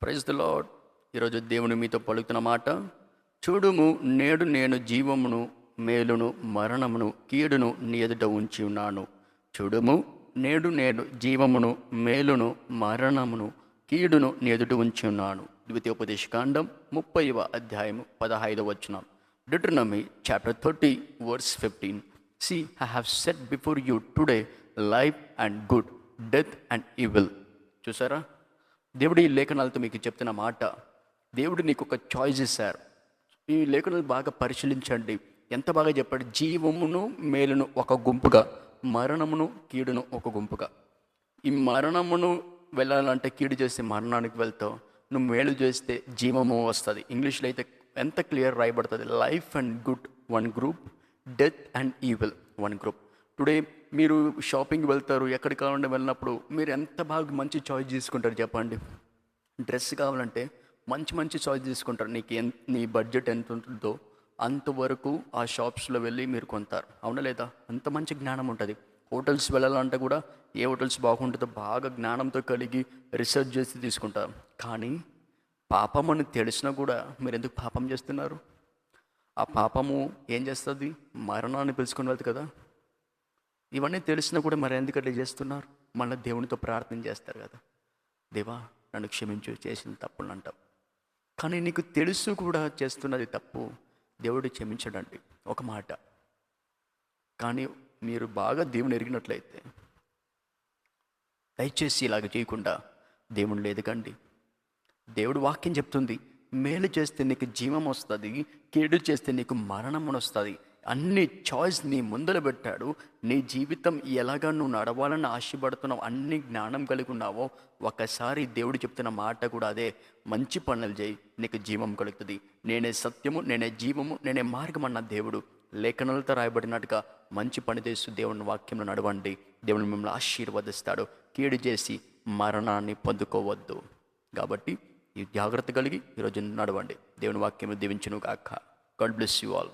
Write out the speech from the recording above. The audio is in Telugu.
Praise the lord. ఈరోజు దేవుని మీతో పలుకుతున్న మాట, చూడుము నేడు నేను జీవమును మేలును మరణమును కీడును నీ ఎదుట ఉంచి ఉన్నాను. చూడుము నేడు నేను జీవమును మేలును మరణమును కీడును నీ ఎదుట ఉంచి ఉన్నాను. ద్వితీయోపదేశకాండం 30వ అధ్యాయము 15వ వచనం. Deuteronomy chapter 30 verse 15. See, I have set before you today life and good, death and evil. చూసారా, దేవుడు ఈ లేఖనాలతో మీకు చెప్తున్న మాట. దేవుడు నీకు ఒక చాయిస్ ఇస్తారు. ఈ లేఖనాలు బాగా పరిశీలించండి. ఎంత బాగా చెప్పాడు. జీవమును మేలును ఒక గుంపుగా, మరణమును కీడును ఒక గుంపుగా. ఈ మరణమును వెళ్ళాలంటే కీడు చేస్తే మరణానికి వెళ్తావు, నువ్వు మేలు చేస్తే జీవము వస్తుంది. ఇంగ్లీష్లో అయితే ఎంత క్లియర్ రాయబడుతుంది. Life and good one group, death and evil one group. Today మీరు షాపింగ్ వెళ్తారు, ఎక్కడికి కావాలంటే వెళ్ళినప్పుడు మీరు ఎంత బాగా మంచి చాయిస్ తీసుకుంటారు చెప్పండి. డ్రెస్ కావాలంటే మంచి మంచి చాయిస్ తీసుకుంటారు. నీ బడ్జెట్ ఎంత ఉంటుందో అంతవరకు ఆ షాప్స్లో వెళ్ళి మీరు కొంటారు, అవునా లేదా? అంత మంచి జ్ఞానం ఉంటుంది. హోటల్స్ వెళ్ళాలంటే కూడా ఏ హోటల్స్ బాగుంటుందో బాగా జ్ఞానంతో కలిగి రీసెర్చ్ చేసి తీసుకుంటారు. కానీ పాపం అని తెలిసినా కూడా మీరు ఎందుకు పాపం చేస్తున్నారు? ఆ పాపము ఏం చేస్తుంది? మరణాన్ని పిలుచుకొని వెళ్తుంది కదా. ఇవన్నీ తెలిసినా కూడా మరి ఎందుకంటే చేస్తున్నారు? మళ్ళీ దేవునితో ప్రార్థన చేస్తారు కదా, దేవా నన్ను క్షమించు, చేసిన తప్పులు అంటాం. కానీ నీకు తెలుసు కూడా చేస్తున్నది తప్పు, దేవుడు క్షమించడండి ఒక మాట. కానీ మీరు బాగా దేవుని ఎరిగినట్లయితే దయచేసి ఇలాగ చేయకుండా దేవుని ఎదగండి. దేవుడు వాక్యం చెప్తుంది, మేలు చేస్తే నీకు జీవం వస్తుంది, కీడు చేస్తే నీకు మరణం వస్తుంది. అన్ని చాయిస్ నీ ముందర పెట్టాడు. నీ జీవితం ఎలాగా నువ్వు నడవాలని ఆశపడుతున్నావు, అన్ని జ్ఞానం కలిగి ఉన్నావో, ఒకసారి దేవుడు చెప్తున్న మాట కూడా అదే. మంచి పనులు చేయి, నీకు జీవం కలుగుతుంది. నేనే సత్యము, నేనే జీవము, నేనే మార్గం అన్న దేవుడు లేఖనాలతో రాయబడినట్టుగా మంచి పని చేస్తూ దేవుని వాక్యంలో నడవండి. దేవుని మిమ్మల్ని ఆశీర్వదిస్తాడు. కీడు చేసి మరణాన్ని పొందుకోవద్దు. కాబట్టి ఈ జాగ్రత్త కలిగి ఈరోజు నడవండి. దేవుని వాక్యం దీవించును గాక. God bless you all.